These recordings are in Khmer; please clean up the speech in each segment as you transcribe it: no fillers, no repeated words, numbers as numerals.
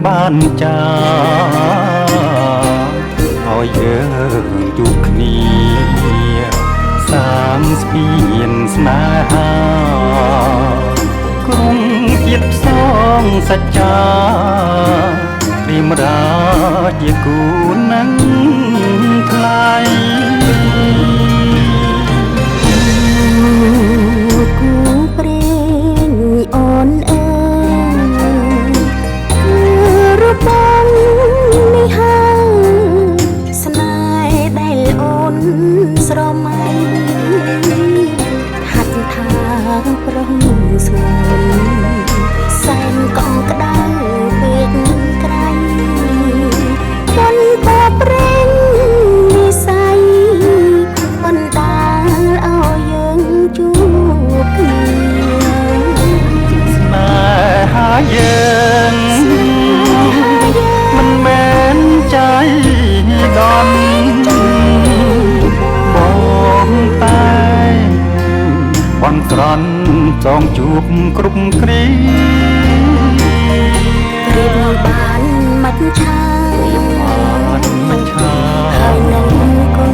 បានចាឲ្យយើងជួបគ្នាសាងស្ពានស្នេហាក្រុងជាតិផ្សងសច្ចាព្រាមរាជាគូនឹងថ្លៃគូព្រេងអូនអើយគឺរូបបងនេះហើយស្នេហ៍ដែលអូនស្រមៃហាត់ថាប្រុងស្ងួនសែនកងក្ដៅពេកក្រៃប៉ុនពព្រេងនិស័យបណ្ដាលឲ្យយើងជួបគ្នាស្នេហាយើងមិនមែនใจដន់បងតែបន់ស្រន់ចងជួបគ្រប់គ្រាព្រៀបបានមិនឆាបានមិនឆាហើយនឹងគូ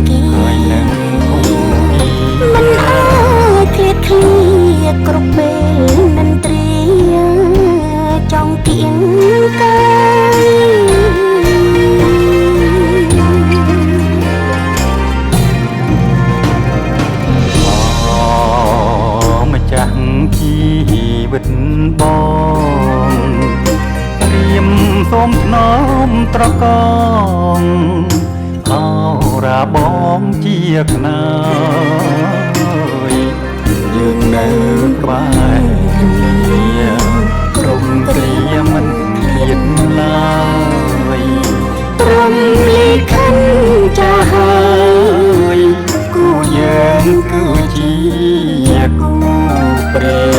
គីហើយនឹងគូគីមិនអាចឃ្លាតឃ្លាគ្រប់ពេលនឹងត្រៀចង់គៀងកាយម្ចាស់ជីវិតបងត្រៀមសូមថ្នមត្រកងអរាបងជាខ្នើយយើងនៅក្បែរគ្នាក្រុមគ្រាមិនឃ្លាតឡើយព្រមលីខិនចាស់ហើយគូយើងគឺជាគូព្រេ